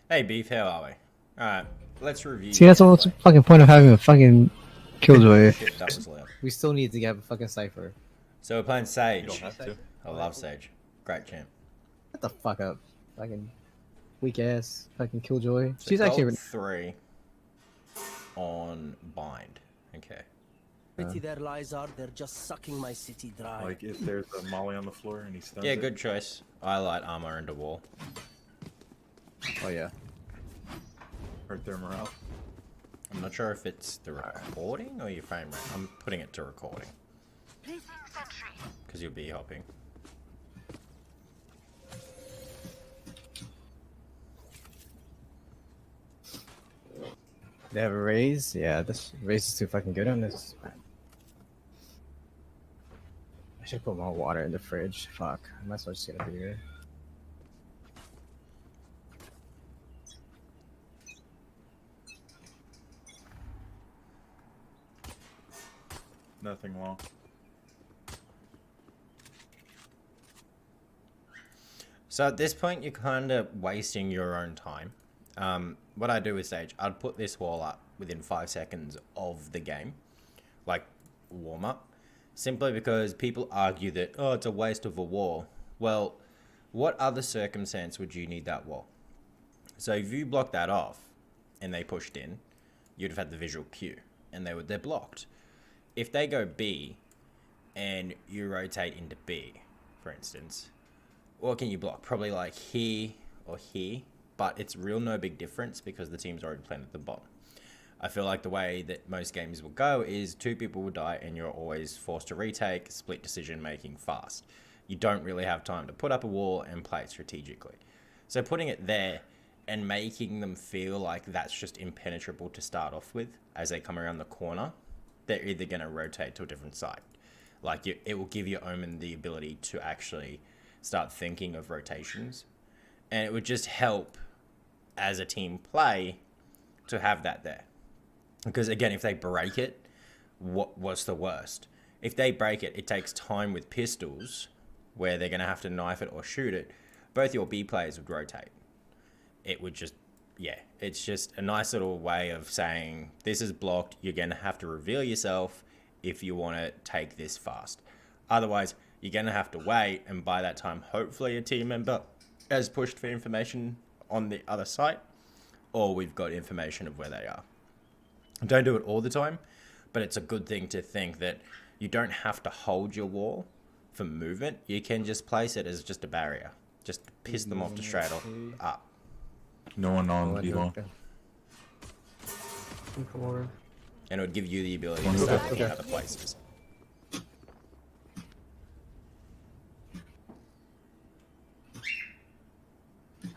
Hey Beef, how are we? Alright, let's review See, that's the whole gameplay. fucking point of having a fucking killjoy. Shit, that was loud. We still need to get a fucking cipher. So we're playing You Sage. don't have to. I love Sage. Great champ. Shut the fuck up. Fucking weak ass. Fucking killjoy. So She's actually. gold 3 on bind. Okay. Pity their lies are, they're just sucking my city dry. Like if there's a molly on the floor and he stuns Yeah, it. good choice. I light armor into wall. Oh yeah. Hurt their morale. I'm not sure if it's the recording or your frame rate. I'm putting it to recording. Because you'll be hopping. They have a raise. Yeah, this raise is too fucking good on this. I should put more water in the fridge. Fuck. I might as well just get a beer. Nothing long. So at this point, you're kind of wasting your own time. What I do with Sage, I'd put this wall up within 5 seconds of the game, like warm up, simply because people argue that, oh, it's a waste of a wall. Well, what other circumstance would you need that wall? So if you block that off and they pushed in, you'd have had the visual cue and they're blocked. If they go B and you rotate into B, for instance, what can you block? Probably like here or here, but it's real no big difference because the team's already playing at the bottom. I feel like the way that most games will go is 2 people will die and you're always forced to retake, split decision making fast. You don't really have time to put up a wall and play it strategically. So putting it there and making them feel like that's just impenetrable to start off with as they come around the corner, they're either going to rotate to a different side. Like it will give your Omen the ability to actually start thinking of rotations, and it would just help as a team play to have that there. Because again, if they break it, what's the worst? If they break it, it takes time with pistols where they're going to have to knife it or shoot it. Both your B players would rotate. It would just, yeah, it's just a nice little way of saying this is blocked. You're going to have to reveal yourself if you want to take this fast. Otherwise, you're going to have to wait, and by that time, hopefully a team member has pushed for information on the other site, or we've got information of where they are. Don't do it all the time, but it's a good thing to think that you don't have to hold your wall for movement. You can just place it as just a barrier. Just piss them off to straight up. No one on B long. And it would give you the ability to start looking at other places.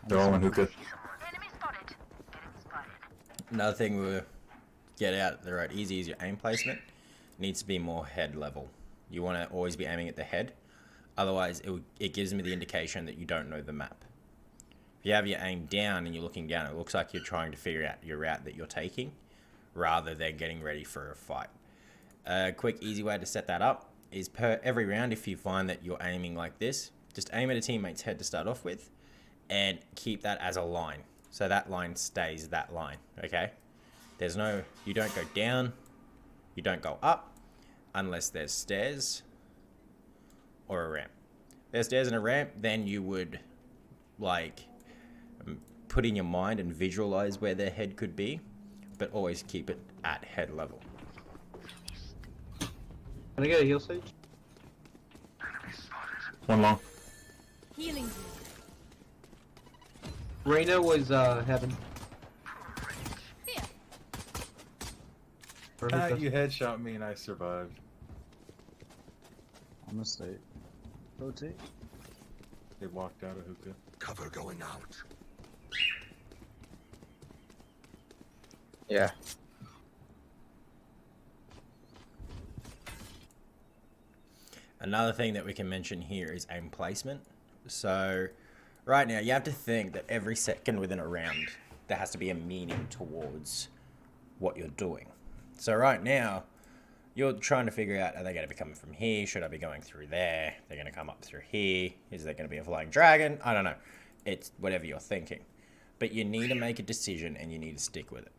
They're all in hookah. Another thing we'll get out the right easy is your aim placement. It needs to be more head level. You want to always be aiming at the head. Otherwise, it gives me the indication that you don't know the map. If you have your aim down and you're looking down, it looks like you're trying to figure out your route that you're taking rather than getting ready for a fight. A quick, easy way to set that up is per every round, if you find that you're aiming like this, just aim at a teammate's head to start off with and keep that as a line. So that line stays that line, okay? You don't go down, you don't go up unless there's stairs or a ramp. If there's stairs and a ramp, then you would put in your mind and visualize where their head could be, but always keep it at head level. Can I get a heal stage? One long. Healing. Reyna was heaven. Here. You headshot me and I survived. On the state. Rotate. They walked out of hookah. Cover going out. Yeah. Another thing that we can mention here is aim placement. So right now you have to think that every second within a round there has to be a meaning towards what you're doing. So right now you're trying to figure out, are they going to be coming from here? Should I be going through there? They're going to come up through here. Is there going to be a flying dragon? I don't know. It's whatever you're thinking. but you need to make a decision and you need to stick with it.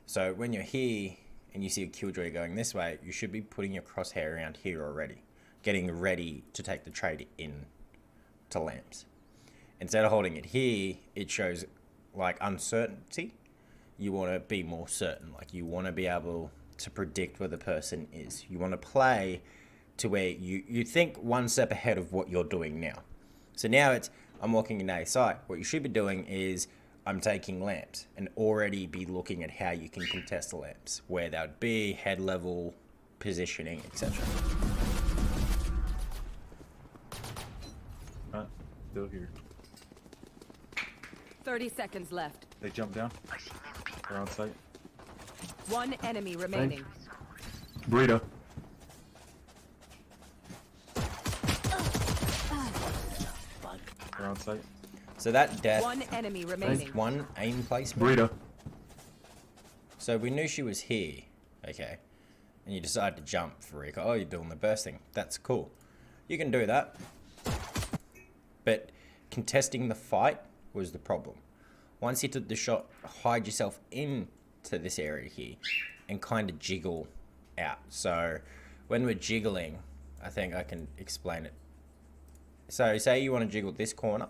So when you're here and you see a Killjoy going this way, you should be putting your crosshair around here already, getting ready to take the trade in to lamps. Instead of holding it here, it shows like uncertainty. You want to be more certain, like you want to be able to predict where the person is. You want to play to where you think one step ahead of what you're doing now. So now it's, I'm walking in A site. What you should be doing is, I'm taking lamps, and already be looking at how you can contest the lamps, where that would be, head level, positioning, etc. Still here. 30 seconds left. They jump down. They're on site. One enemy remaining. Burrito. They're on site. So that death One enemy is remaining. one aim placement. Burrito. So we knew she was here, okay, and you decided to jump for Rico. Oh, you're doing the bursting. That's cool. You can do that. But contesting the fight was the problem. Once you took the shot, hide yourself into this area here and kind of jiggle out. So when we're jiggling, I think I can explain it. So say you want to jiggle this corner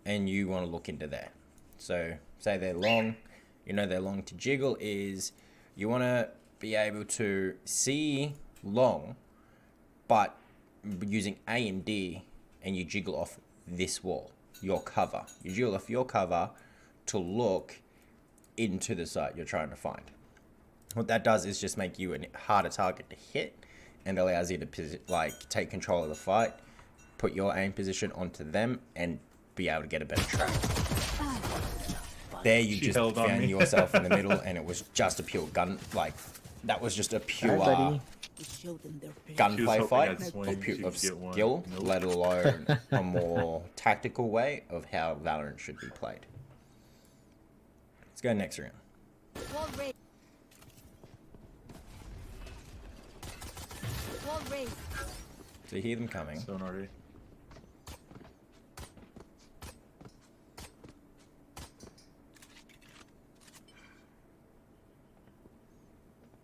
and you want to look into there. So say they're long, you know they're long. To jiggle is you want to be able to see long, but using A and D, and you jiggle off this wall, your cover. You jiggle off your cover to look into the site you're trying to find. What that does is just make you a harder target to hit and allows you to like take control of the fight, put your aim position onto them, and be able to get a better track. There you She just held on found me. yourself in the middle, and it was just a pure gun. Like that was just a pure buddy. Show them their pain. She was gunplay hoping fight I'd swing, of, she could of get one. skill, Nope. let alone a more tactical way of how Valorant should be played. Let's go next round. Wall raised. Wall raised. So you hear them coming. Sonar A.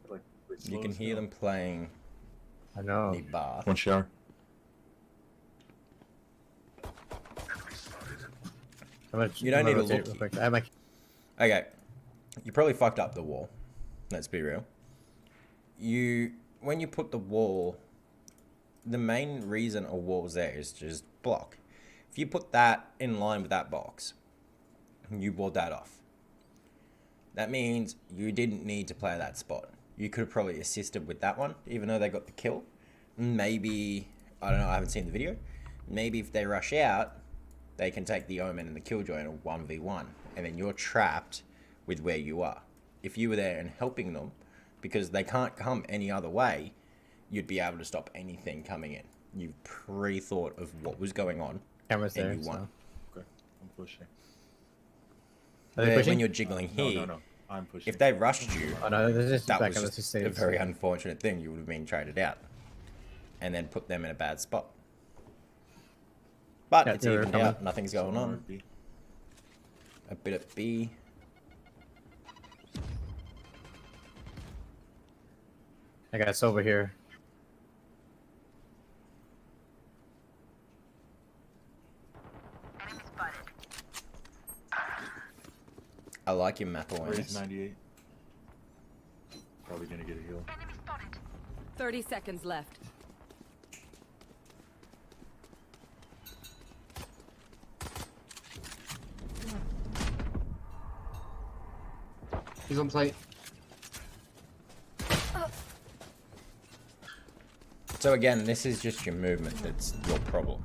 Like, they You slow can us hear down. them playing I know. the bar. One shower. You don't need to rotate look. real quick. I have my Okay, you probably fucked up the wall. Let's be real. When you put the wall, the main reason a wall's there is just block. If you put that in line with that box, you walled that off. That means you didn't need to play that spot. You could have probably assisted with that one, even though they got the kill. Maybe, I don't know, I haven't seen the video. Maybe if they rush out, they can take the Omen and the Killjoy in a 1v1, and then you're trapped with where you are. If you were there and helping them, because they can't come any other way, you'd be able to stop anything coming in. You've pre-thought of what was going on, cameras and there. you won. So. Okay, I'm pushing. Are they When pushing? you're jiggling No, here, no. I'm pushing. if they rushed you, Oh no, this is that back was on the just stage. a very unfortunate thing. You would have been traded out and then put them in a bad spot. But Yeah, it's they were evened coming. out. Nothing's going Sonar on. B. A bit of B. I got over here. I like your map Raise awareness. 98. Probably gonna get a heal. 30 seconds left. He's on site. So again, this is just your movement that's your problem.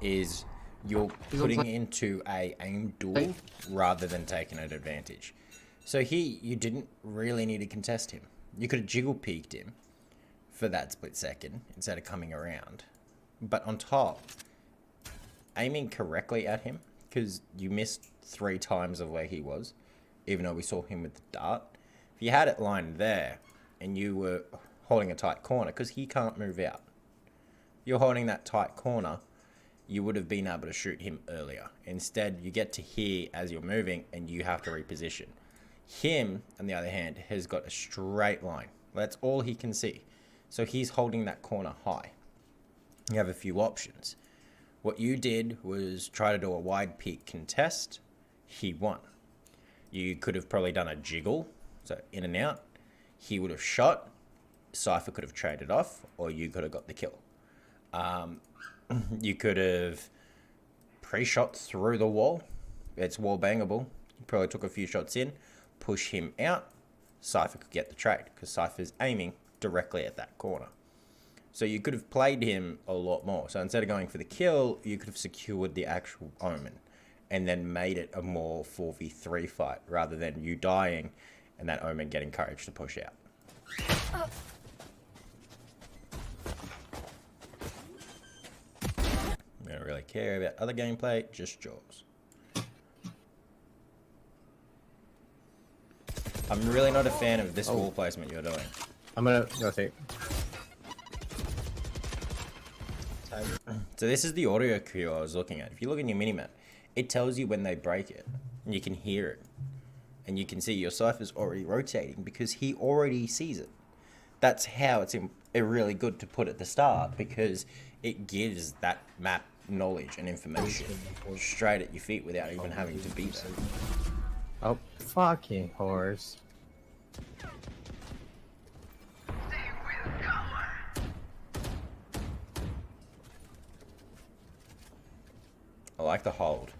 Is you're He's on putting site. into a aim duel Hey. rather than taking an advantage. So here, you didn't really need to contest him. You could have jiggle peeked him for that split second instead of coming around. But on top, aiming correctly at him, because you missed 3 times of where he was, even though we saw him with the dart. If you had it lined there and you were holding a tight corner, because he can't move out. You're holding that tight corner, you would have been able to shoot him earlier. Instead, you get to here as you're moving and you have to reposition. Him, on the other hand, has got a straight line. That's all he can see. So he's holding that corner high. You have a few options. What you did was try to do a wide peak contest. He won. You could have probably done a jiggle, so in and out. He would have shot. Cypher could have traded off, or you could have got the kill. You could have pre-shot through the wall. It's wall bangable. You probably took a few shots in, push him out. Cypher could get the trade because Cypher's aiming directly at that corner. So you could have played him a lot more. So instead of going for the kill, you could have secured the actual Omen and then made it a more 4v3 fight rather than you dying and that Omen getting courage to push out. I don't really care about other gameplay, just yours. I'm really not a fan of this wall placement you're doing. I'm gonna rotate. So this is the audio cue I was looking at. If you look in your minimap, it tells you when they break it, and you can hear it. And you can see your Cypher's already rotating because he already sees it. That's how it's really good to put at the start, because it gives that map knowledge and information straight at your feet without even having to be there. Oh, fucking horse. I like the hold.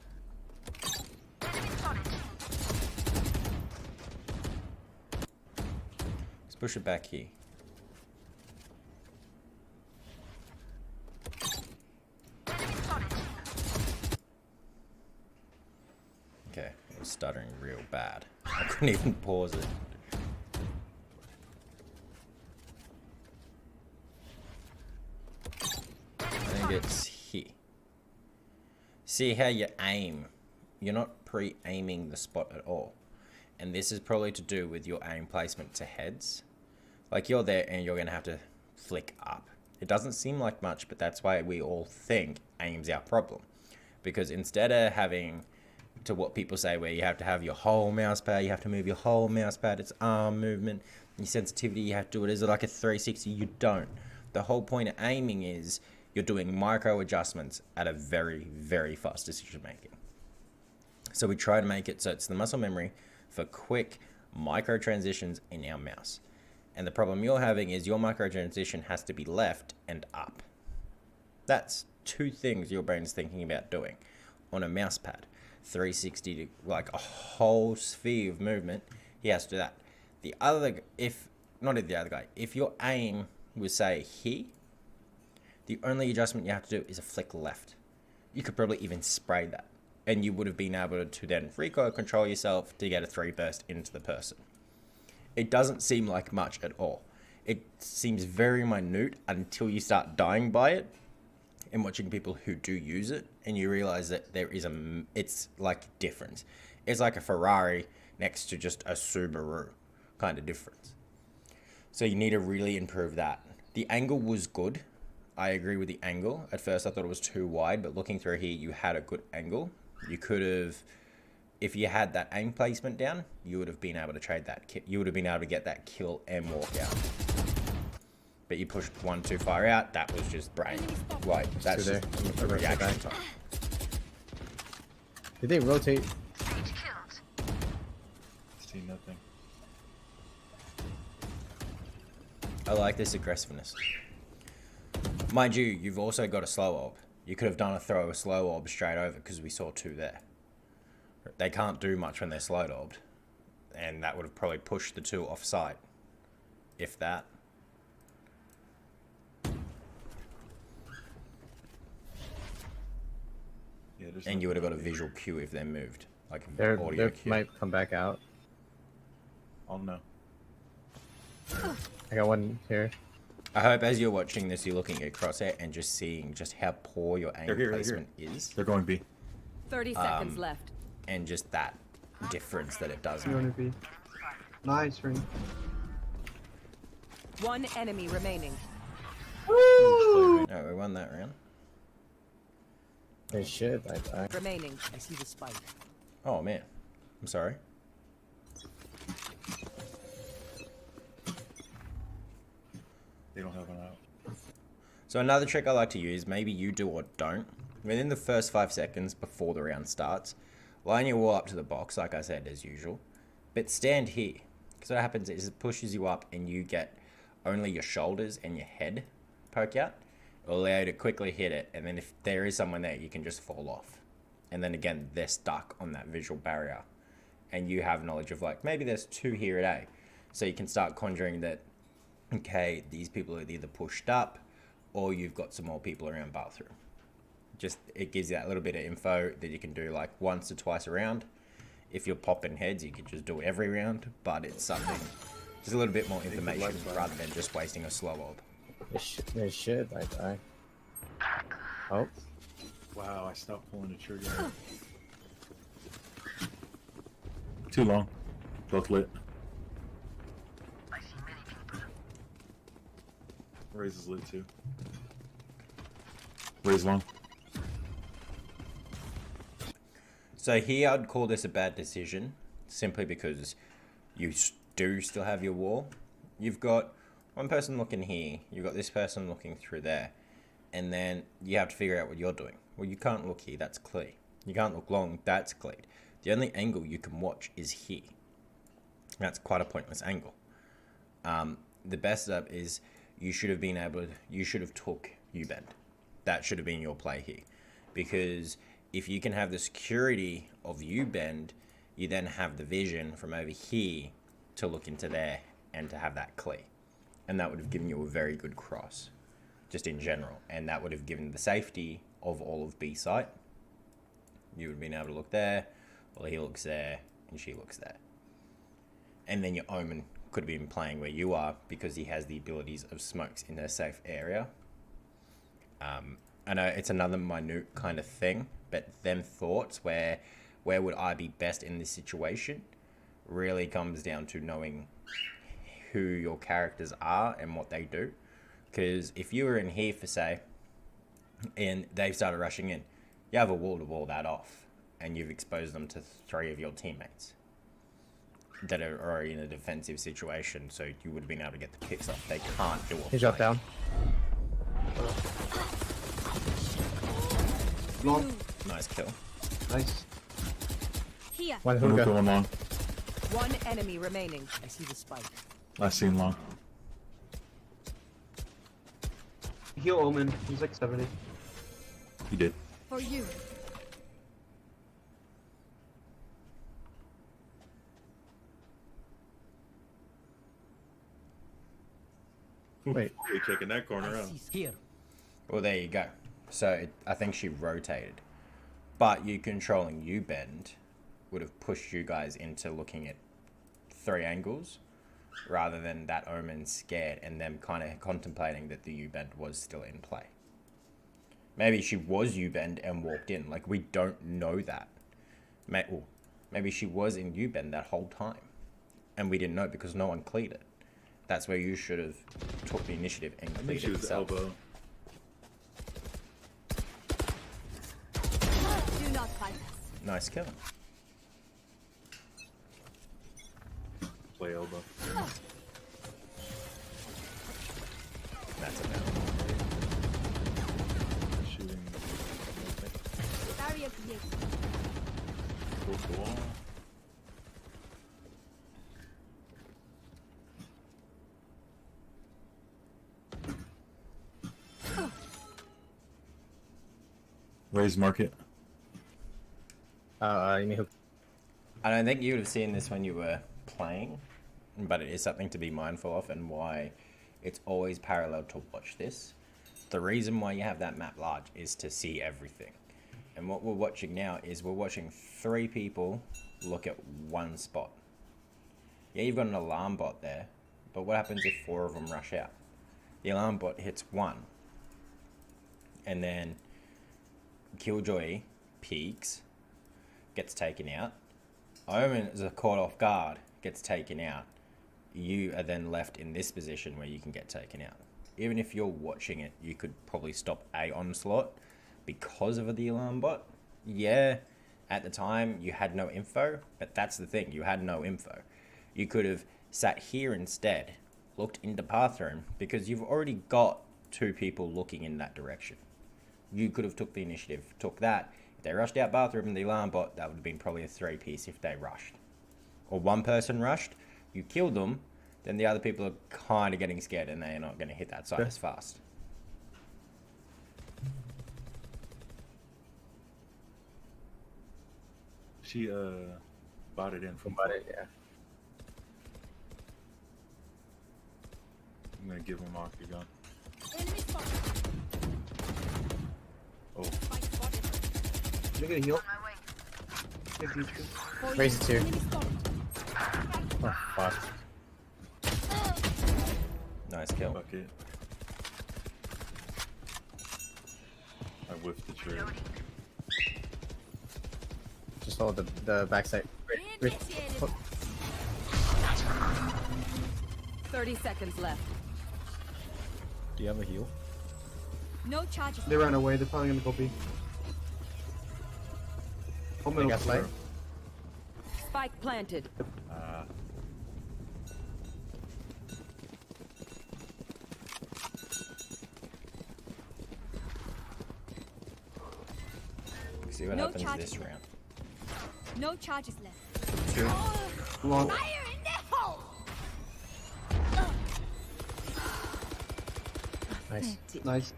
Let's push it back here. Okay, it was stuttering real bad. I couldn't even pause it. I think it's here. See how you aim. You're not pre-aiming the spot at all. And this is probably to do with your aim placement to heads. Like you're there and you're going to have to flick up. It doesn't seem like much, but that's why we all think aim's our problem. Because instead of having to what people say where you have to have your whole mouse pad, you have to move your whole mouse pad, it's arm movement, your sensitivity, you have to do it. Is it like a 360? You don't. The whole point of aiming is you're doing micro adjustments at a very, very fast decision making. So we try to make it so it's the muscle memory for quick micro transitions in our mouse. And the problem you're having is your micro transition has to be left and up. That's two things your brain's thinking about doing on a mouse pad. 360 to like a whole sphere of movement, he has to do that. The other, if your aim was say here, the only adjustment you have to do is a flick left. You could probably even spray that, and you would have been able to then recoil control yourself to get a 3 burst into the person. It doesn't seem like much at all. It seems very minute until you start dying by it and watching people who do use it, and you realize that there is it's like difference. It's like a Ferrari next to just a Subaru kind of difference. So you need to really improve that. The angle was good. I agree with the angle. At first I thought it was too wide, but looking through here, you had a good angle. You could have, if you had that aim placement down, you would have been able to trade that. You would have been able to get that kill and walk out. But you pushed one too far out. That was just brain. Right, that's just a reaction time. Did they rotate? See nothing. I like this aggressiveness. Mind you, you've also got a slow orb. You could have done a slow orb straight over because we saw 2 there. They can't do much when they're slow orbed. And that would have probably pushed the 2 off site. If that. Yeah, And you would have got a visual cue if they moved. Like an They audio cue. might come back out. Oh no. I got one here. I hope as you're watching this, you're looking at Crosshair and just seeing just how poor your aim Here. placement is. They're going B. 30 seconds left. And just that difference that it does You make. wanna be? Nice ring. One enemy remaining. Oh, we won that round. They should. I Remaining. I see the spike. Oh man, I'm sorry. They don't have one out. So another trick I like to use, maybe you do or don't, within the first 5 seconds before the round starts, line your wall up to the box, like I said, as usual, but stand here. Because what happens is it pushes you up and you get only your shoulders and your head poke out. It'll allow you to quickly hit it, and then if there is someone there, you can just fall off. And then again, they're stuck on that visual barrier. And you have knowledge of like, maybe there's 2 here at A. So you can start conjuring that, okay, these people are either pushed up, or you've got some more people around bathroom. Just, it gives you that little bit of info that you can do like once or twice a round. If you're popping heads, you could just do it every round, but it's something, just a little bit more information rather than just wasting a slow orb. they should. I. Oh, Wow, I stopped pulling the trigger. Too long. Both lit. Raise is lit too. Raise long. So here I'd call this a bad decision, simply because you do still have your wall. You've got one person looking here, you've got this person looking through there, and then you have to figure out what you're doing. Well, you can't look here, that's clear. You can't look long, that's cleared. The only angle you can watch is here. That's quite a pointless angle. The best up is you should have been able to, you should have took U-bend. That should have been your play here. Because if you can have the security of U-bend, you then have the vision from over here to look into there and to have that clear. And that would have given you a very good cross, just in general. And that would have given the safety of all of B site. You would have been able to look there, well, he looks there, and she looks there. And then your Omen could have been playing where you are because he has the abilities of smokes in a safe area. I know it's another minute kind of thing, but them thoughts where would I be best in this situation really comes down to knowing who your characters are and what they do. Because if you were in here for say, and they started rushing in, you have a wall to wall that off, and you've exposed them to 3 of your teammates that are already in a defensive situation, so you would have been able to get the picks off. They can't do it. he dropped down. Long. Nice kill. Nice. Here. One I'm hookah. going long. One enemy remaining. I see the spike. I seen long. Heal Omen. He's like 70. He did. For you. Wait. Really checking that corner out. He's here. Well, there you go. So I think she rotated, but you controlling U-bend would have pushed you guys into looking at 3 angles rather than that Omen scared and them kind of contemplating that the U-bend was still in play. Maybe she was U-bend and walked in. Like, we don't know that. Maybe she was in U-bend that whole time and we didn't know because no one cleared it. That's where you should have took the initiative and I think cleared she it was yourself. elbow. Do not fight us. Nice kill. Play elbow. That's about Shooting. Barrier created. Close the wall. Raise market. You mean hook? I don't think you would have seen this when you were playing, but it is something to be mindful of and why it's always parallel to watch this. The reason why you have that map large is to see everything. And what we're watching now is we're watching 3 people look at one spot. Yeah, you've got an alarm bot there, but what happens if 4 of them rush out? The alarm bot hits 1, and then Killjoy peeks, gets taken out. Omen is caught off guard, gets taken out. You are then left in this position where you can get taken out. Even if you're watching it, you could probably stop a onslaught, because of the alarm bot. Yeah, at the time you had no info, but that's the thing, you had no info. You could have sat here instead, looked into bathroom, because you've already got 2 people looking in that direction. You could have took the initiative, took that. If they rushed out bathroom and the alarm bot, that would have been probably a 3-piece if they rushed. Or one person rushed, you killed them, then the other people are kind of getting scared and they're not going to hit that side as fast. She bought it in from But it, yeah. I'm gonna give him off your gun. Enemy spotted. Oh, Spike spotted. You're gonna heal. Take these two. For Raise you. it 2. Enemy spotted. Oh, fuck. Nice kill. bucket. I whiffed the trade. Just hold the backside. Wait. Initiated. 30 seconds left. Do you have a heal? No charges. They ran away. They're probably gonna go B. Oh, They middle. got spike. Spike planted. See what No happens charges this left. round. No charges left. 2. Long. Fire in the hole! Nice. Nice.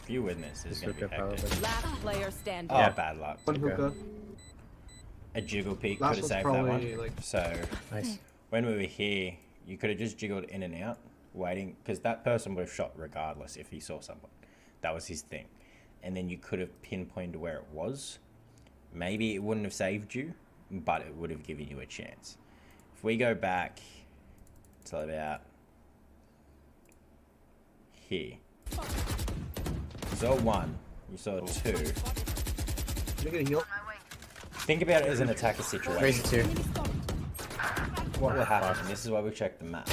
Few witnesses is Just going to look be up hectic. how Last player standing. Oh, bad luck. One Okay. hookah. A jiggle peek Last could have one's saved that probably, one. like- So Nice. when we were here, you could have just jiggled in and out, waiting, because that person would have shot regardless if he saw someone. That was his thing. And then you could have pinpointed where it was. Maybe it wouldn't have saved you, but it would have given you a chance. If we go back to about here, you saw 1, you saw 2. You're gonna heal. Think about it as an attacker Raise situation. it 2. Enemy spotted. What will happen, and this is why we check the map.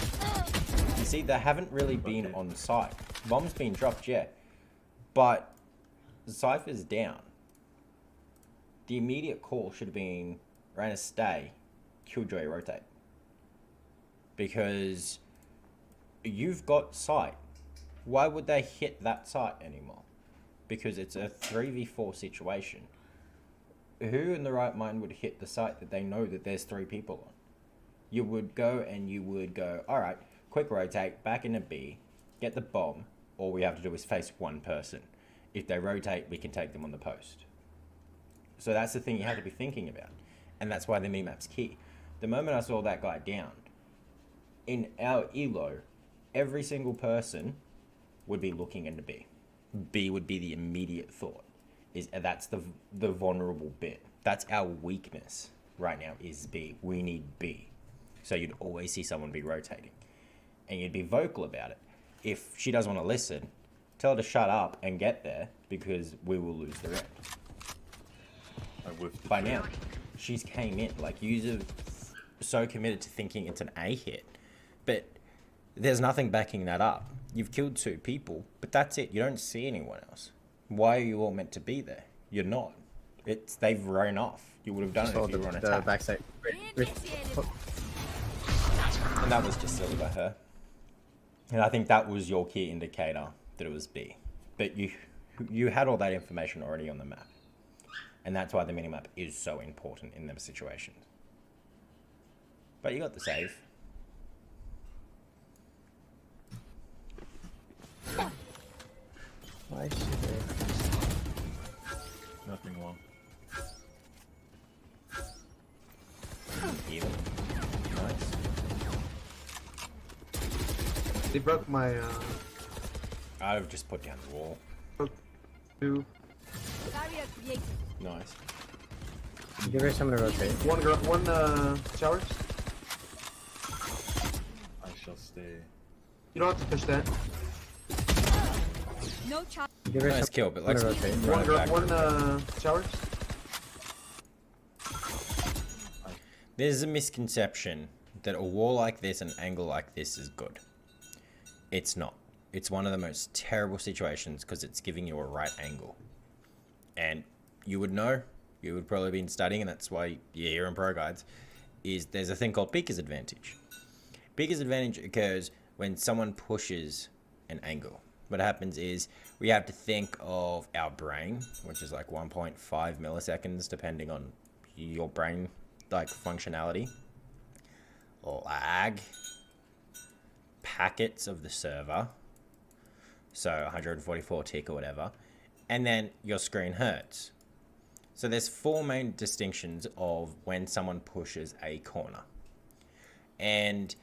You see, they haven't really been on site. Bomb's been dropped yet, but the Cypher's down. The immediate call should have been Reyna stay, Killjoy rotate. Because you've got sight. Why would they hit that site anymore? Because it's a 3v4 situation. Who in the right mind would hit the site that they know that there's 3 people on? You would go and you would go, alright, quick rotate, back into B, get the bomb. All we have to do is face 1 person. If they rotate, we can take them on the post. So that's the thing you have to be thinking about. And that's why the minimap's key. The moment I saw that guy down, in our elo, every single person would be looking into B. B would be the immediate thought. That's the vulnerable bit. That's our weakness right now is B. We need B. So you'd always see someone be rotating. And you'd be vocal about it. If she doesn't want to listen, tell her to shut up and get there because we will lose the round. I whiffed the By trade. now, she's came in. Like, you're so committed to thinking it's an A hit. But there's nothing backing that up. You've killed 2 people, but that's it. You don't see anyone else. Why are you all meant to be there? You're not. They've run off. You would have done Just it if hold you were on the attack. backside. Initiated. And that was just silly by her. And I think that was your key indicator that it was B. But you had all that information already on the map. And that's why the minimap is so important in them situations. But you got the save. Why should they? Nothing wrong. Even. Nice. They broke my I would have just put down the wall. 2. Barrier created. Nice. Give her someone to rotate. One showers. I shall stay. You don't have to push that. No charge. Give her Nice kill, but let's someone to rotate. run it back. One showers. There's a misconception that a wall like this, an angle like this is good. It's not. it's one of the most terrible situations because it's giving you a right angle. And you would know, you would probably been studying, and that's why you're here in Pro Guides, is there's a thing called Beaker's Advantage. Beaker's Advantage occurs when someone pushes an angle. What happens is we have to think of our brain, which is like 1.5 milliseconds, depending on your brain like functionality, lag, packets of the server, so 144 tick or whatever, and then your screen hurts. So there's four main distinctions of when someone pushes a corner. And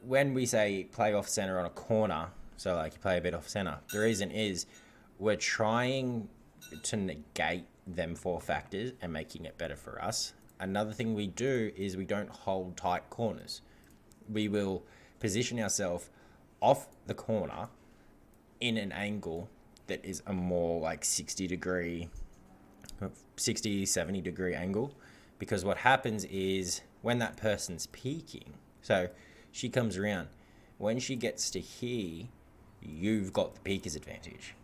when we say play off center on a corner, so like you play a bit off center, the reason is we're trying to negate them four factors and making it better for us. Another thing we do is we don't hold tight corners. We will position ourselves off the corner in an angle that is a more like 60, 70 degree angle, because what happens is when that person's peeking, so she comes around, when she gets to here, you've got the peeker's advantage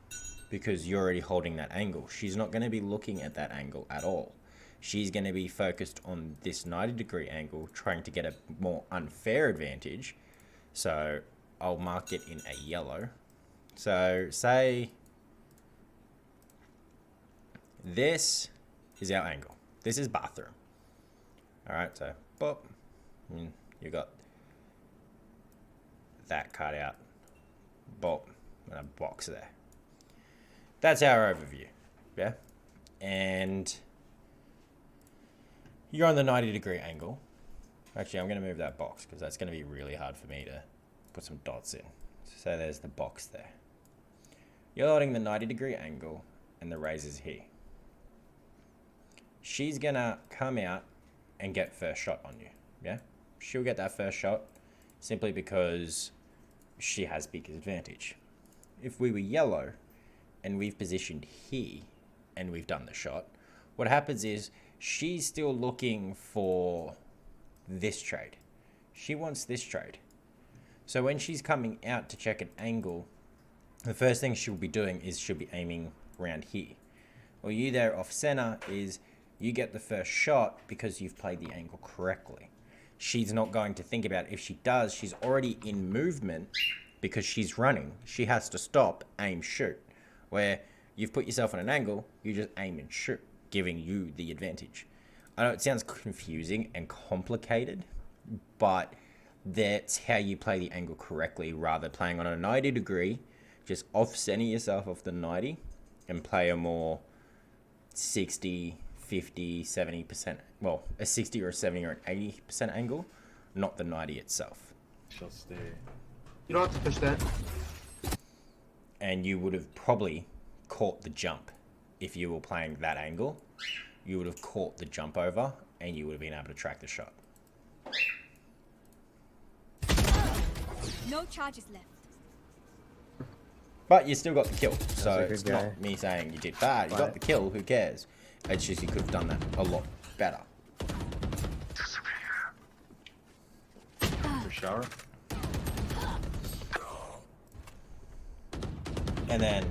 because you're already holding that angle. She's not going to be looking at that angle at all. She's going to be focused on this 90 degree angle, trying to get a more unfair advantage. So I'll mark it in a yellow. So say this is our angle. This is bathroom. All right, so boop, you got that cut out, boop, and a box there. That's our overview, yeah? And you're on the 90 degree angle. Actually, I'm going to move that box because that's going to be really hard for me to put some dots in. So there's the box there. You're holding the 90 degree angle and the razor's here. She's going to come out and get first shot on you, yeah? She'll get that first shot simply because she has Beaker's advantage. If we were yellow and we've positioned here and we've done the shot, what happens is she's still looking for this trade. She wants this trade. So when she's coming out to check an angle, the first thing she'll be doing is she'll be aiming around here. Well, you there off center is you get the first shot because you've played the angle correctly. She's not going to think about it. If she does, she's already in movement because she's running. She has to stop, aim, shoot. Where you've put yourself on an angle, you just aim and shoot, giving you the advantage. I know it sounds confusing and complicated, but that's how you play the angle correctly, rather playing on a 90 degree, just off center yourself off the 90 and play a more 60, 50, 70%, well, a 60 or a 70 or an 80% angle, not the 90 itself. Shall stay. You don't have to push that. And you would have probably caught the jump if you were playing that angle. You would have caught the jump over and you would have been able to track the shot. No charges left. But you still got the kill, so a good it's guy. not me saying you did bad. You got the kill, who cares? It's just you could have done that a lot better. For shower. And then,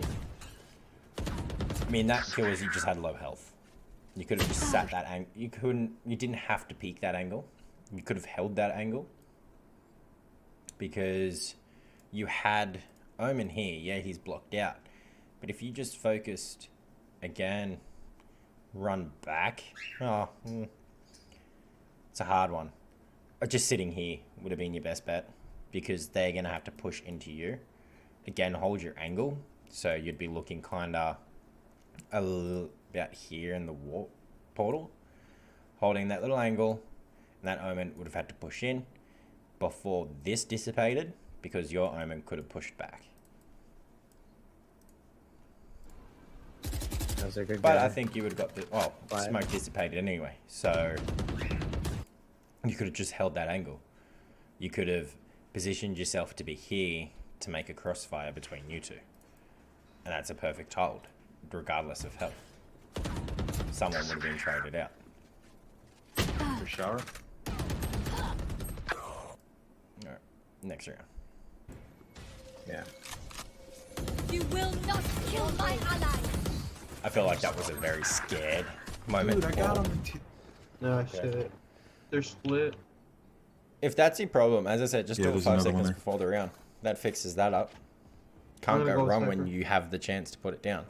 I mean, that kill was you just had low health. You could have just sat that angle. You didn't have to peek that angle. You could have held that angle. Because you had Omen here. Yeah, he's blocked out. But if you just focused, again, run back. It's a hard one. Just sitting here would have been your best bet. Because they're going to have to push into you. Again, hold your angle. So you'd be looking kind of about here in the warp portal. Holding that little angle. And that Omen would have had to push in before this dissipated. Because your Omen could have pushed back. That's a good But guy. I think you would have got the... Oh, Right. smoke dissipated anyway. So you could have just held that angle. You could have positioned yourself to be here to make a crossfire between you two. And that's a perfect hold, regardless of health. Someone would have been traded out. For shower. Alright, next round. Yeah. You will not kill my ally. I feel like that was a very scared moment. Dude, I got him. No shit. They're split. If that's your problem, as I said, just Yeah, do it there's 5 another one seconds there. before the round. That fixes that up. Can't gonna go go with wrong when sniper. you have the chance to put it down.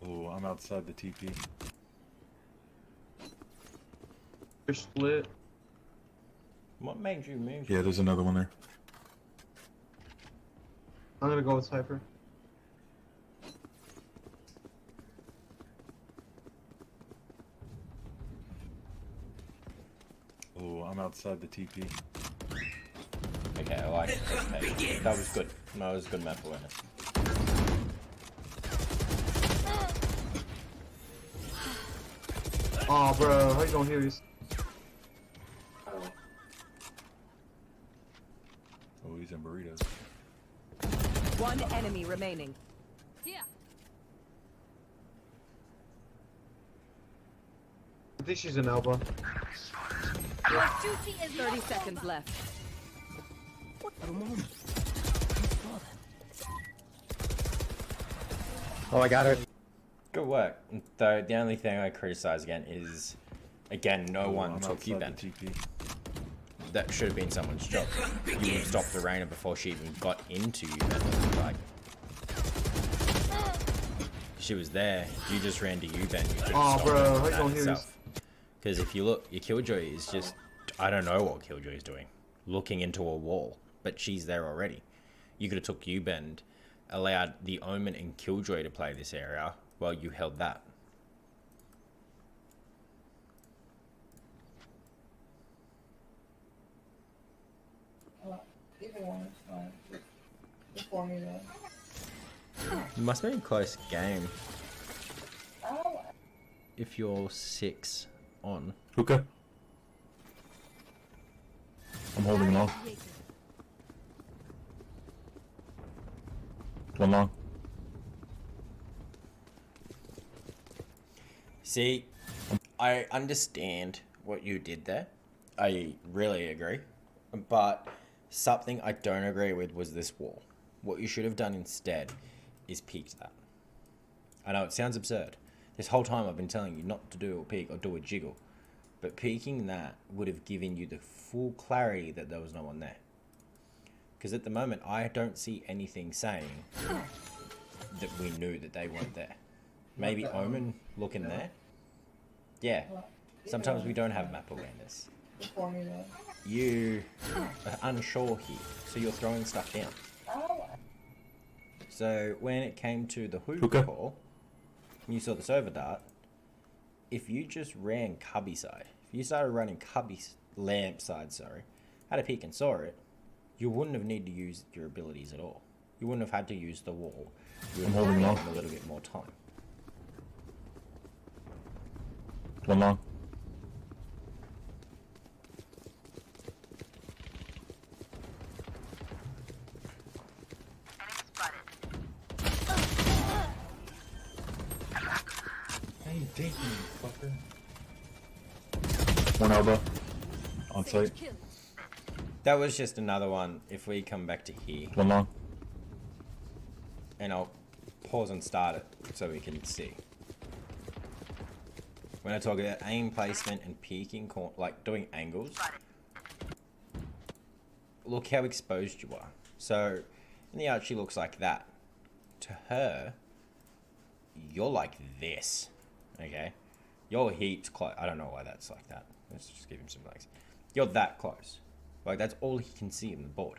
Oh, I'm outside the TP. They're split. What made you move? Yeah, there's another one there. I'm gonna go with Cypher. Oh, I'm outside the TP. Okay, I like it. Okay. That was good. That was good map awareness. Oh, bro, how you gonna hear this? Oh, he's in burritos. One enemy remaining. Here. I think she's an Elba. Your duty is 30 not seconds over. left. Oh, I got her. Good work. Though the only thing I criticize again is, again, no Oh, one I'm took you, outside Ben. the TP. That should have been someone's job. You would have stopped the Reyna before she even got into you, Ben. Like, she was there. You just ran to you, Ben. You could have Oh, stopped bro, her how from you that gonna hear itself. Because if you look, your Killjoy is just, I don't know what Killjoy is doing. Looking into a wall. But she's there already. You could have took U-Bend, allowed the Omen and Killjoy to play this area while you held that. It must be a close game. If you're 6 on. Hookah. I'm holding Barrier long. created. One long. See, I understand what you did there. I really agree. But something I don't agree with was this wall. What you should have done instead is peeked that. I know it sounds absurd. This whole time I've been telling you not to do a peek or do a jiggle. But peeking that would have given you the full clarity that there was no one there. Because at the moment, I don't see anything saying that we knew that they weren't there. Maybe Omen looking there? Yeah. Sometimes we don't have map awareness. You are unsure here, so you're throwing stuff down. So when it came to the hookah call, and you saw the server dart, if you just ran cubby side, if you started running cubby lamp side, sorry, had a peek and saw it, you wouldn't have needed to use your abilities at all. You wouldn't have had to use the wall. You would have holding had long. a little bit more time. One long. Hey, dang you, fucker. One elbow. On site. Kill. That was just another one. If we come back to here, One long. and I'll pause and start it so we can see. When I talk about aim placement and peeking, like doing angles, look how exposed you are. So, in the art, she looks like that. To her, you're like this, okay? You're heaps close. I don't know why that's like that. Let's just give him some legs. You're that close. Like, that's all he can see on the board.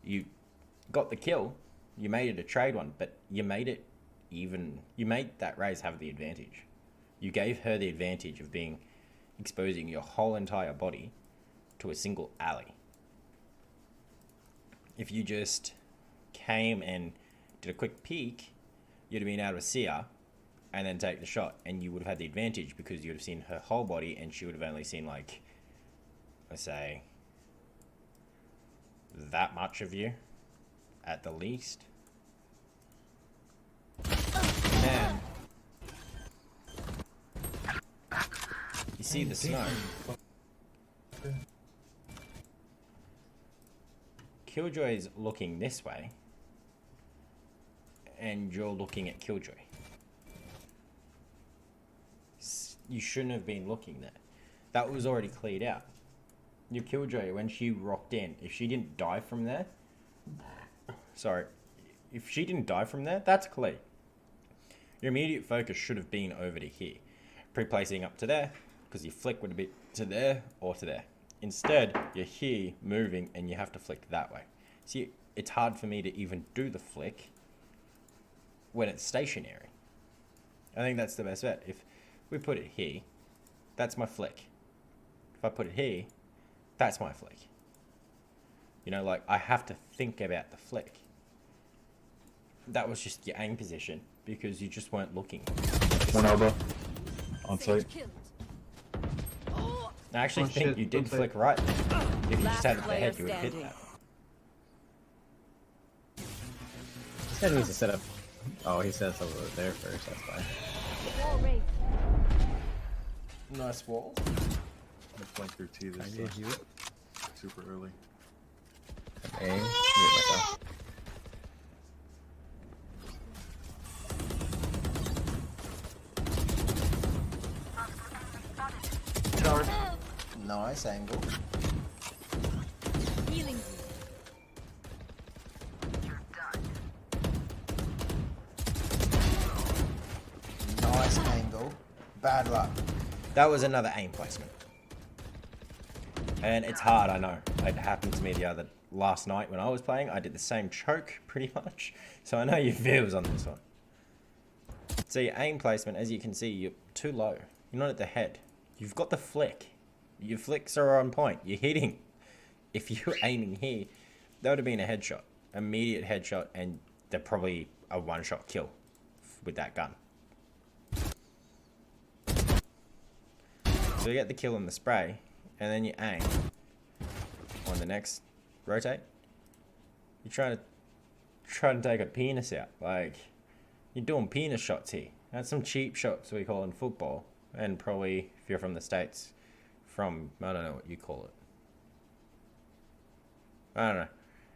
You got the kill. You made it a trade one, but you made it even. You made that Raze have the advantage. You gave her the advantage of exposing your whole entire body to a single alley. If you just came and did a quick peek, you'd have been able to see her and then take the shot, and you would have had the advantage because you would have seen her whole body and she would have only seen, like, let's say, that much of you at the least. Man, you see the snow. Killjoy's looking this way, and you're looking at Killjoy. You shouldn't have been looking there. That was already cleared out. Your Killjoy, when she rocked in, if she didn't die from there, sorry, if she didn't die from there, that's clear. Your immediate focus should have been over to here, pre-placing up to there, because your flick would have been to there or to there. Instead, you're here moving and you have to flick that way. See, it's hard for me to even do the flick when it's stationary. I think that's the best bet. If we put it here, that's my flick. If I put it here, that's my flick. You know, like, I have to think about the flick. That was just your aim position because you just weren't looking. One elbow. On Sage site. killed. I actually Oh, think shit, you did okay. flick right. If you just had it at the Last head, you would player have hit standing. that. This guy needs to set up. Oh, he set us over there first. That's fine. Wall raised. Nice wall. I'm playing through T I this need you. super early. A. Mute myself. Nice angle. Healing Nice angle. Bad luck. That was another aim placement. And it's hard, I know. It happened to me last night when I was playing. I did the same choke, pretty much. So I know your feels on this one. So your aim placement, as you can see, you're too low. You're not at the head. You've got the flick. Your flicks are on point. You're hitting. If you were aiming here, that would have been a headshot. Immediate headshot, and they're probably a one-shot kill with that gun. So you get the kill on the spray, and then you aim on the next rotate. You're trying to take a penis out. Like, you're doing penis shots here. That's some cheap shots we call in football, and probably if you're from the States, from I don't know what you call it. I don't know.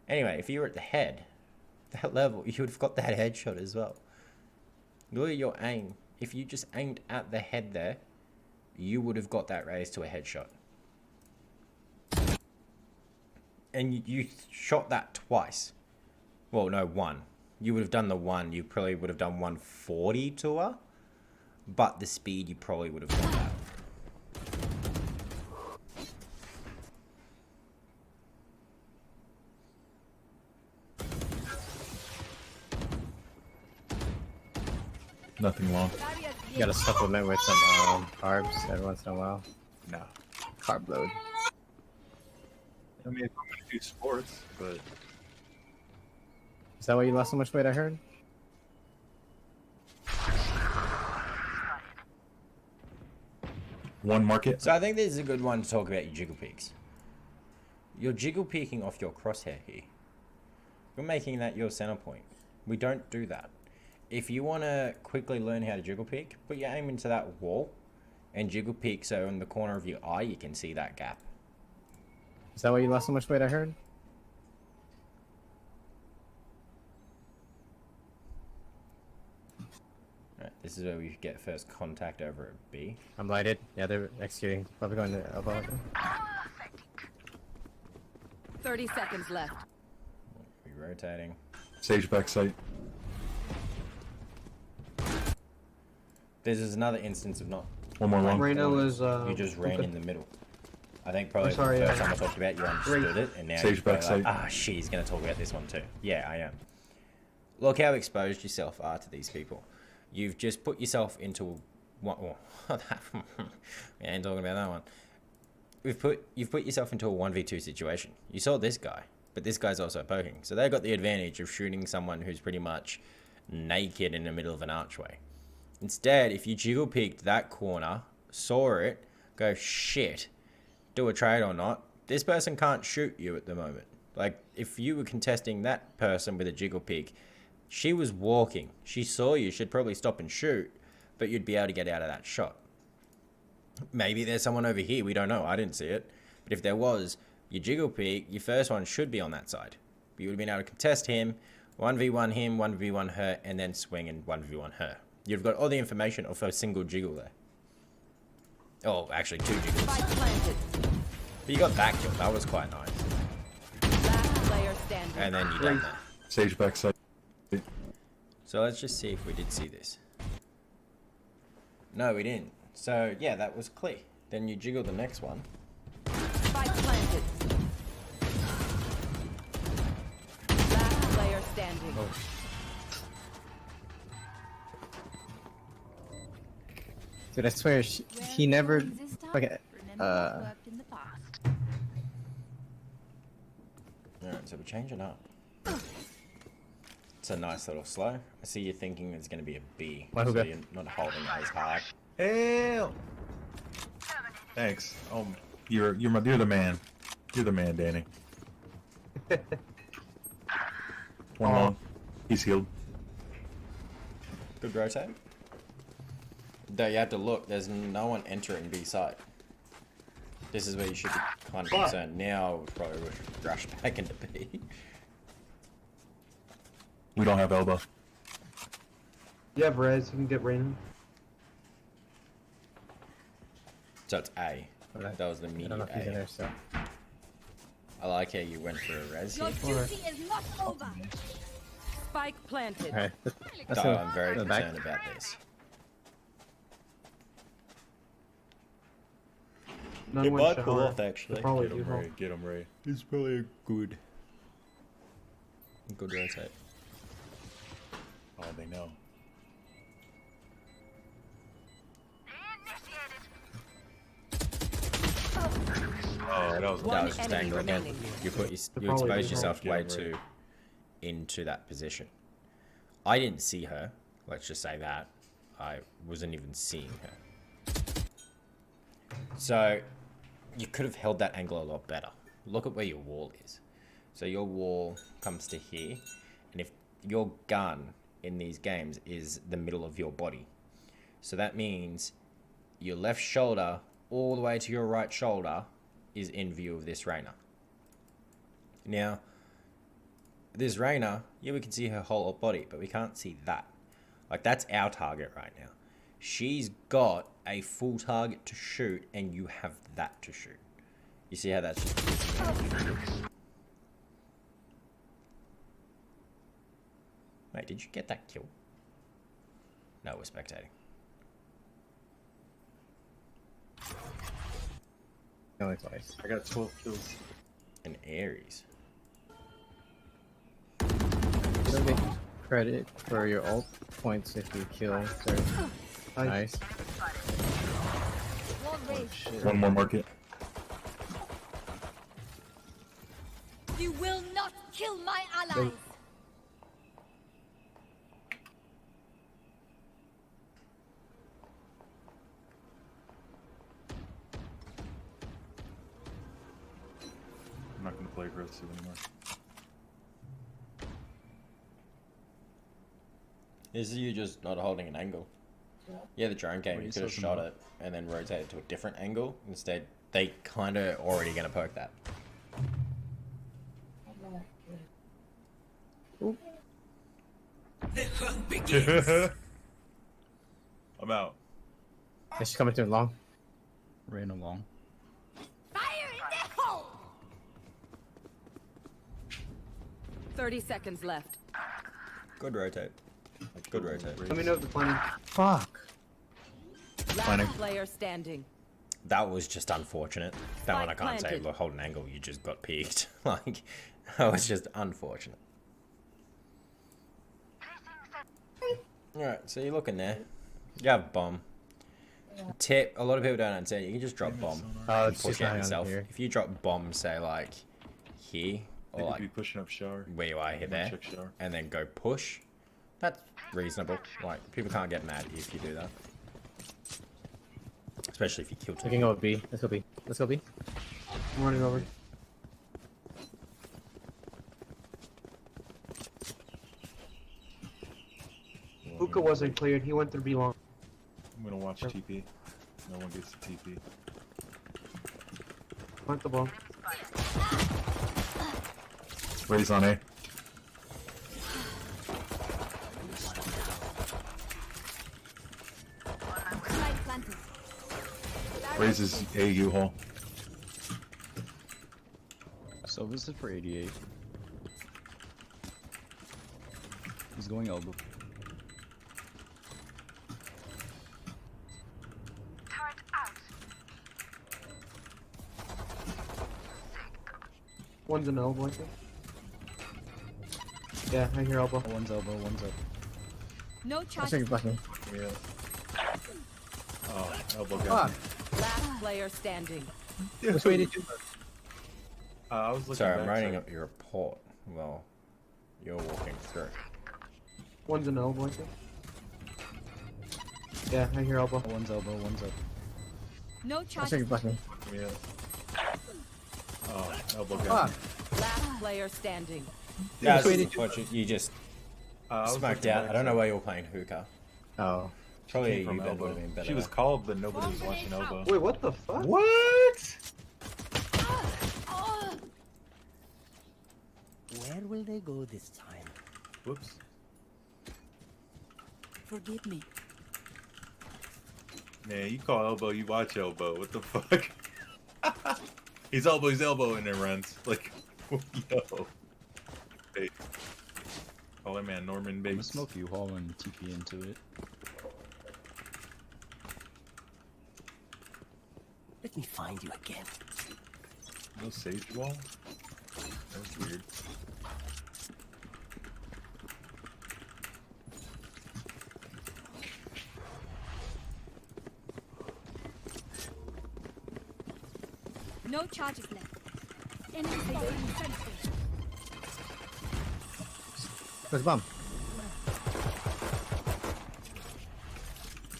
Anyway, if you were at the head, that level, you would have got that headshot as well. Look at your aim. If you just aimed at the head there, you would have got that raise to a headshot. And you shot that twice. Well, no, one. You would have done the one. You probably would have done 140 to her. But the speed, you probably would have got that. Nothing long. You gotta supplement with some carbs every once in a while. No. Carb load. I mean, if I'm gonna do sports, but Is that why you lost so much weight? I heard. one market. So I think this is a good one to talk about your jiggle peaks. You're jiggle peeking off your crosshair here. You're making that your center point. We don't do that. If you want to quickly learn how to jiggle peek, put your aim into that wall and jiggle peek so in the corner of your eye you can see that gap. Is that why you lost so much weight? I heard. Right, this is where we get first contact over at B. I'm lighted. Yeah, they're executing. Probably going to elbow. 30 seconds left. We're rotating. Sage backside. This is another instance of not. One more long. Reyna was You just ran okay. in the middle. I think probably sorry, the first time I talked about you understood it, and now Sage you're probably backside. like, shit, he's going to talk about this one too. Yeah, I am. Look how exposed yourself are to these people. You've just put yourself into one. Oh, we ain't talking about that one. You've put yourself into a 1v2 situation. You saw this guy, but this guy's also poking, so they got the advantage of shooting someone who's pretty much naked in the middle of an archway. Instead, if you jiggle peeked that corner, saw it, go shit, do a trade or not, this person can't shoot you at the moment. Like, if you were contesting that person with a jiggle peek, she was walking. She saw you, she'd probably stop and shoot, but you'd be able to get out of that shot. Maybe there's someone over here, we don't know, I didn't see it. But if there was, your jiggle peek, your first one should be on that side. But you would have been able to contest him, 1v1 him, 1v1 her, and then swing and 1v1 her. You've got all the information off a single jiggle there. Oh, actually 2 jiggles. Spike planted. But you got that kill. That was quite nice. Last player standing. And then you done that. Sage backside. So let's just see if we did see this. No, we didn't. So yeah, that was clear. Then you jiggle the next one. Spike planted. Last player standing. Dude, I swear, he never. Okay. Worked in the past. Alright, so we're changing up. It's a nice little slow. I see you're thinking it's going to be a B. Why, So Hugo? you're not holding it as hard. Hell. Thanks. You're the man. You're the man, Danny. One long. He's healed. Good rotate. Though you have to look, there's no one entering B side. This is where you should be kind of concerned. Now probably would rush back into B. We don't have elbow. You have res, you can get Rain. So it's A. Alright. That was the I immediate don't know if he's in A. there, so. I like how you went for a res Your here. duty is not over. Spike planted. Alright. That's Oh, a- I'm very the back. concerned about this. None went shower. actually. Probably Get you him, Ray. Get him, Ray. It's probably a good rotate. Oh, they know. Oh, that was One That was just enemy angle again. remaining. You Probably exposed didn't yourself get way him right. too into that position. I didn't see her. Let's just say that. I wasn't even seeing her. So you could have held that angle a lot better. Look at where your wall is. So your wall comes to here, and if your gun in these games is the middle of your body, so that means your left shoulder all the way to your right shoulder is in view of this Reyna. Now, this Reyna, yeah, we can see her whole body, but we can't see that. Like, that's our target right now. She's got a full target to shoot, and you have that to shoot. You see how that's just... Wait, did you get that kill? No, we're spectating. Only twice. I got 12 kills. An Ares. You don't get credit for your ult points if you kill. So nice. One race. One more market. You will not kill my allies. I'm not gonna play aggressive anymore. This is you just not holding an angle. Yeah, the drone came, Well, you you could have saw shot them. it and then rotated to a different angle. Instead, they kind of already going to poke that. I'm out. She's coming through long. Ran along. Fire in the hole. 30 seconds left. Good rotate. Good rotate. Let me know if the planning. Fuck. Last Planning. player standing. That was just unfortunate. That one I Spike can't say, planted. look, hold an angle, you just got peaked. Like, that was just unfortunate. Alright, so you're looking there. You have bomb. Tip, a lot of people don't understand, you can just drop bomb. Oh, and it's push just out not on yourself. here. If you drop bomb, say like here, They or could like be pushing up shower. where you are here I'm gonna there, check shower. and then go push, that's reasonable. Like, people can't get mad if you do that. Especially if you kill We two. can go with B. Let's go B. Let's go B. I'm running over. Hookah wasn't cleared. He went through B long. I'm gonna watch TP. No one gets the TP. Went the ball. Raise on A. Spike planted. Raises A U-hole. So this is for 88. He's going elbow. One's an elbow, I think. Yeah, I hear elbow. One's elbow, one's up. No I charge. think fucking. Yeah. Oh, elbow Fuck. gun. Last player standing. Which way did you? I was looking Sorry, I'm back, writing so- up your report. Well, you're walking through. One's an elbow, I think. Yeah, I hear elbow. One's elbow, one's up. No I charge. think fucking. Yeah. Oh, elbow gun. Fuck. Last player standing. Yeah, Which way it's did you? unfortunate. You just I was smoked looking out. back, I don't know so- why you were playing hookah. Oh. Probably Came you from better elbow. would have been better. She was called, but nobody was watching elbow. Wait, what the fuck? What? Where will they go this time? Whoops. Forgive me. Man, you call elbow, you watch elbow. What the fuck? He's elbow, and it runs. Like, yo. Hey. Call him man Norman I'm gonna Bates. smoke you haul and TP into it. Let me find you again. No sage wall? That's weird. No charges left. Enemy facing sentry. Where's bomb?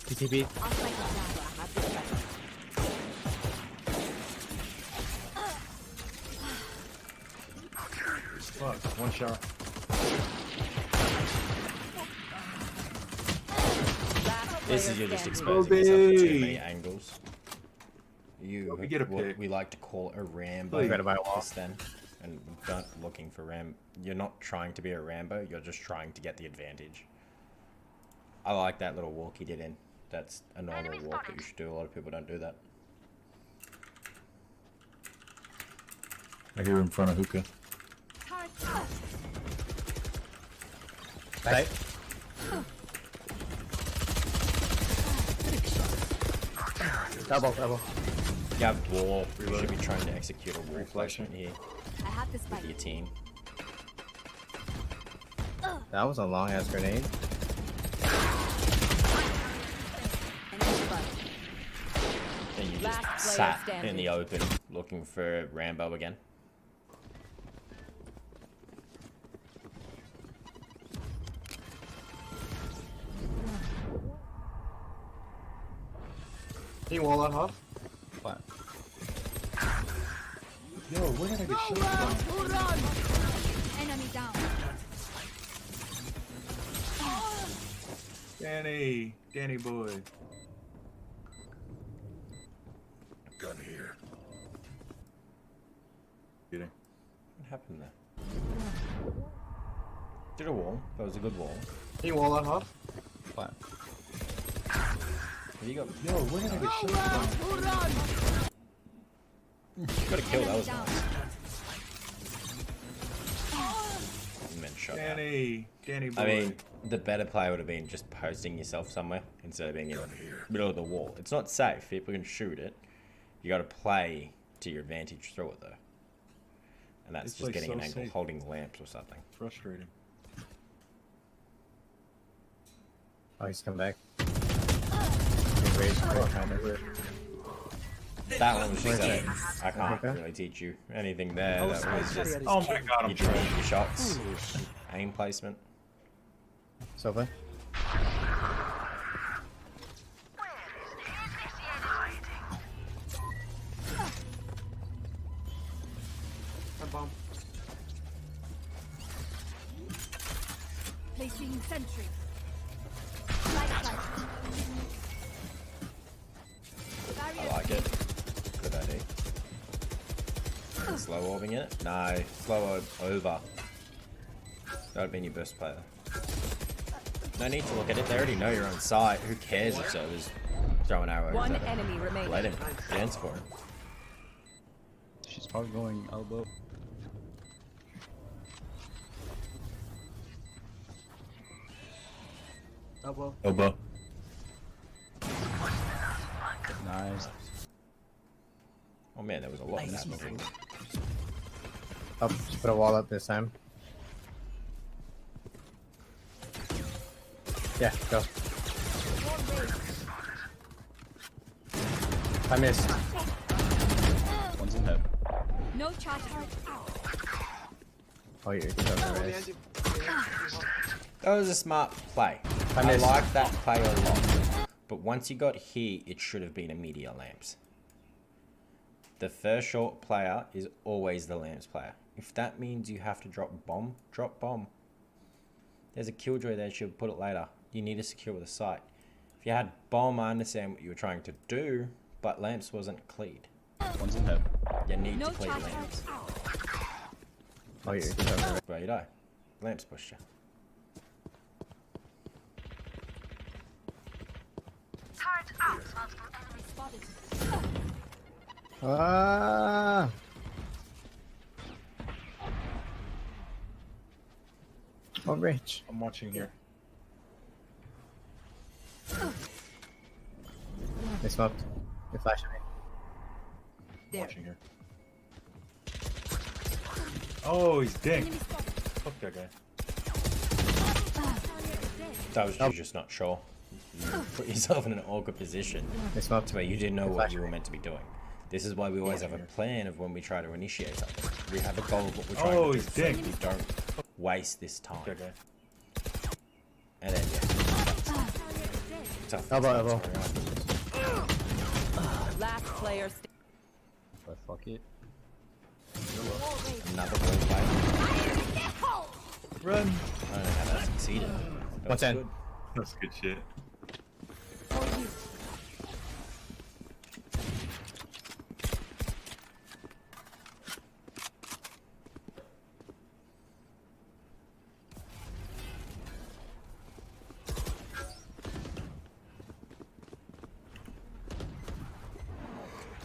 TTP. I'll fight it down. I have this back. Fuck, one shot. Last This player is you just standing. exposing yourself to too Kobe. many angles. You We get a what pick. we like to call a Rambo. Please. Gotta buy a wall. just then, and don't looking for Ram. You're not trying to be a Rambo. You're just trying to get the advantage. I like that little walk he did in. That's a normal walk that you should do. A lot of people don't do that. I hear in front of hookah. Turret out. Right. Elbow. You have wall. You should be trying to execute a wall placement here I have the with spike. your team. That was a long ass grenade. Enemy spike. And you Last just player sat in standing. the open looking for Rambo again. Can you wall that off? What? Yo, where did I get shot from? Enemy down. Danny boy. Gun here. Kidding. What happened there? Did a wall. That was a good wall. Can you wall that off? What? You got, Yo, where did I get shot from? you got a kill. That was Down. nice. And then shot out. Danny boy. I mean, the better play would have been just posting yourself somewhere instead of being in the middle of the wall. It's not safe. People can shoot it. You got to play to your advantage through it though. And that's This just place getting so an angle, safe. holding lamps or something. Frustrating. Oh, he's come back. That one was just Where's I can't Okay. really teach you anything there. That was just Oh my god, I'm you trying your shots, aim placement. Sofa. I'm bomb. Placing sentry. Light flash. I like it. Good idea. Slow orbing it? No, slow orb over. That would have been your best player. No need to look at it. They already know you're on site. Who cares if servers throwing arrows One at him? enemy remaining. Let him dance for him. She's probably going elbow. Elbow. Elbow. Nice. Oh man, there was a lot of that. Up, just put a wall up this time. Yeah, go. I missed. One's in head. No charge. Oh, you're over race. That was a smart play. I I missed. like that play a lot. But once you got here, it should have been immediate lamps. The first short player is always the lamps player. If that means you have to drop bomb, drop bomb. There's a killjoy there, she'll put it later. You need to secure the site. If you had bomb, I understand what you were trying to do, but lamps wasn't cleared. One's in head. You need No to clear charge. lamps. Oh, you're over race. Well, you die. Lamps pushed you. Ah! Oh, Rich. I'm watching here. They smoked. They flashed at me. There. Watching here. Oh, he's dinked. Fuck that guy. That was you just not sure. You put yourself in an awkward position They smoked. to where you didn't know They what flashed you were me. meant to be doing. This is why we always have a plan of when we try to initiate something. We have a goal of what we're trying Oh, to do, he's so dinked. we don't waste this time. That guy. And then tough. Elbow, elbow. Last player But fuck it. Another ball play. Run. I don't know how that succeeded. That What's was in? good. That's good shit.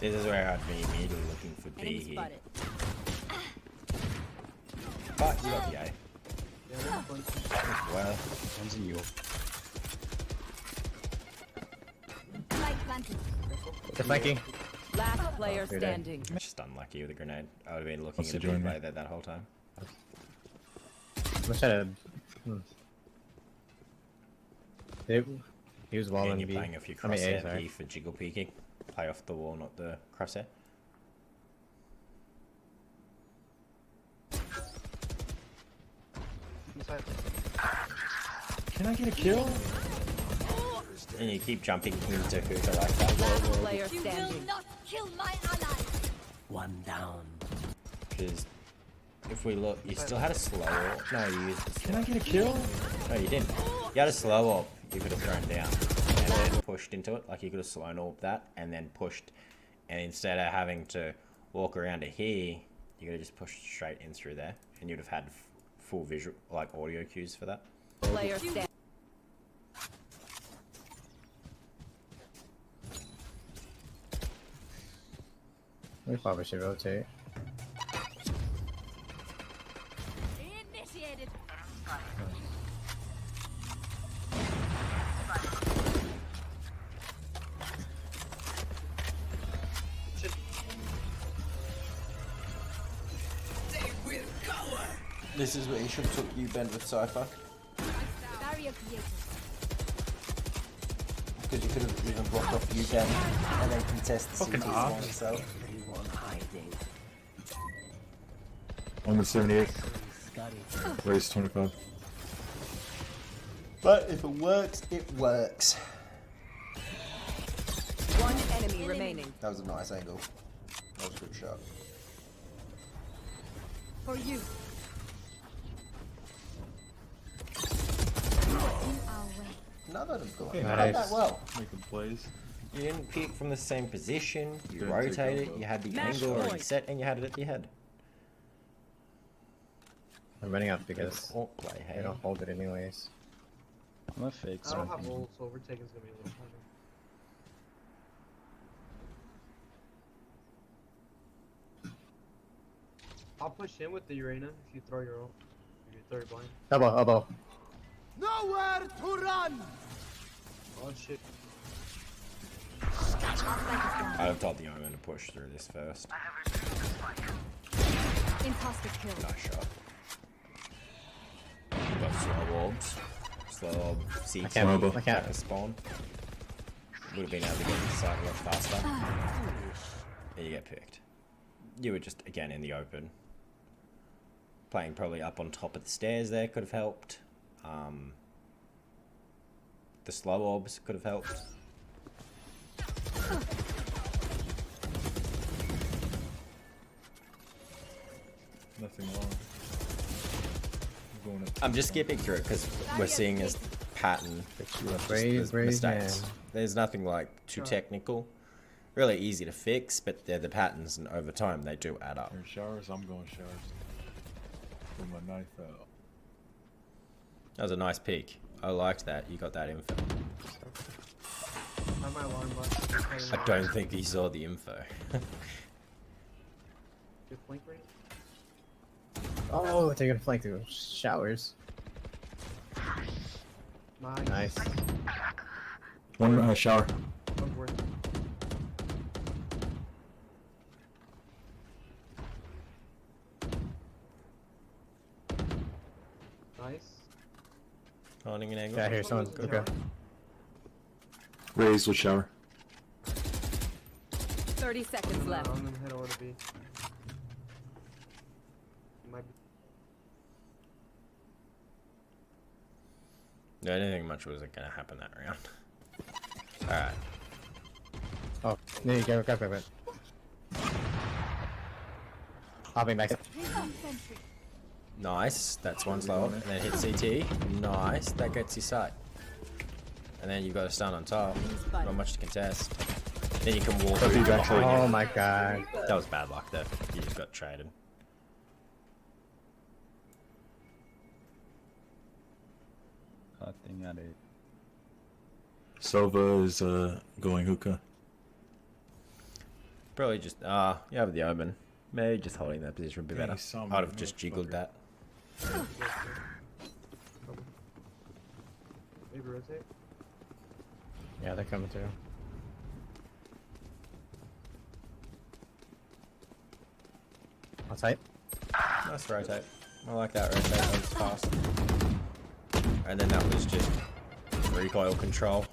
This is where I'd be immediately looking for B enemy here. spotted. But you got the A. Well, One's in you. Light planted. They're flanking. Last player You're dead. standing. just unlucky with a grenade. I would have been looking What's at he a B doing play there? that whole time. I'm gonna try to. He was walling And you're B. playing off your I mean, A, crosshair sorry. P for jiggle peeking. Play off the wall, not the crosshair. Can I get a kill? And you keep jumping into hooker like that. Last player You will standing. not kill my ally. One down. Because if we look, you still had a slow up. No, you used the Can I get a kill? No, you didn't. You had a slow up, you could have thrown down. And then pushed into it, like you could have slow orb that, and then pushed. And instead of having to walk around to here, you could have just pushed straight in through there. And you'd have had full visual, like audio cues for that. Player standing. We probably should rotate. Initiated. This is where you should have took you, Ben, with Cypher. Barrier created. Because you could have even blocked off you, Ben, and then contest the Fucking CT off. one, so. Everyone hiding. On the 78. Scotty. Race 25. But if it works, it works. One enemy remaining. That was a nice angle. That was a good shot. For you. None of them got Hey, it. nice. That well. Making plays. You didn't peek from the same position, you Didn't take rotated, elbow. you had the Match angle already point. set, and you had it at your head. I'm running out because Orc play, they hey? don't hold it anyways. I'm gonna fake I don't have something. ult, so overtaking's gonna be a little harder. I'll push in with the Urena if you throw your ult. If you throw your blind. Elbow. Nowhere to run! Oh shit. I'd have told the Omen to push through this first. Imposter kill. Nice shot. Got slow orbs. Slow orb. CT. I can't. At the spawn. Would have been able to get inside a lot faster. And you get picked. You were just, again, in the open. Playing probably up on top of the stairs there could have helped. The slow orbs could have helped. Nothing wrong. I'm going up. I'm just skipping through it because we're seeing a pattern. Brave Mistakes. man. There's nothing like too technical. Really easy to fix, but they're the patterns, and over time they do add up. Here, showers. I'm going showers. With my knife out. That was a nice peek. I liked that. You got that info. Find my alarm button. I don't think he saw the info. Good flank range. Oh, they're gonna flank through showers. Nice. One shower. One's worth it. Nice. Holding an angle. Yeah, here's someone. Someone's Okay. shower. Raise with shower. 30 seconds left. I'm gonna hit over to B. Might be. No, I didn't think much was going to happen that round. Alright. Oh, there you go. Go. Hopping back. Nice. That's one slow. And then hit CT. Nice. That gets you sight. And then you've got a stun on top. Not much to contest. Then you can walk through behind Oh you. my god. That was bad luck though. You just got traded. Nothing at it. Sova is going hookah. Probably just, you have the omen. Maybe just holding that position would be Yeah, better. he saw me, I'd have just jiggled motherfucker. that. Maybe rotate. Yeah, they're coming through. On site. Nice rotate. I like that rotate. That was fast. And then that was just recoil control.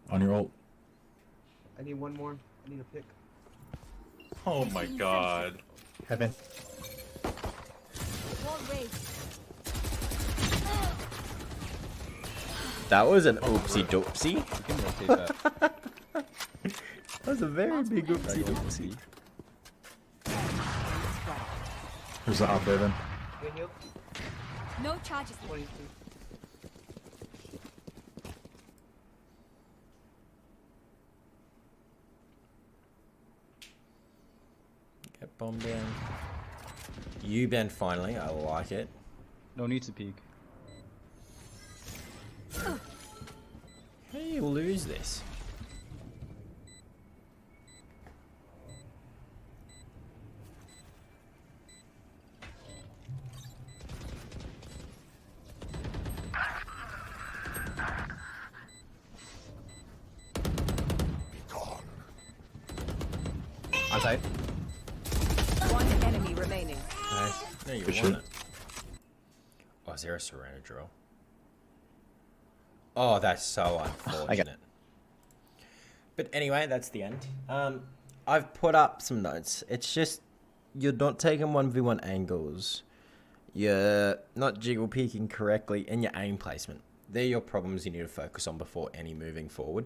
On your ult. I need one more. I need a pick. Oh my god. Heaven. Wall raised. That was an oopsie doopsie. You can rotate that. That was a very big oopsie doopsie. Who's the op Evan? Good heal. No charges. 22. Get bomb down. You Ben finally. I like it. No need to peek. How do you lose this? On site. One enemy remaining. Nice. No, you Good won shit. it. Oh, is there a surrender drill? Oh, that's so unfortunate. But anyway, that's the end. I've put up some notes. It's just you're not taking 1v1 angles. You're not jiggle peeking correctly, and your aim placement. They're your problems you need to focus on before any moving forward.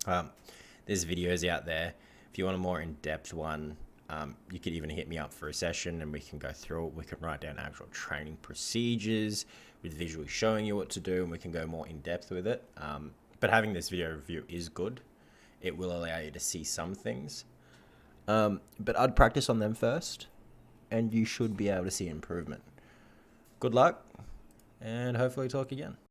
There's videos out there. If you want a more in-depth one, You could even hit me up for a session and we can go through it. We can write down actual training procedures with visually showing you what to do, and we can go more in depth with it. But having this video review is good. It will allow you to see some things. But I'd practice on them first, and you should be able to see improvement. Good luck, and hopefully talk again.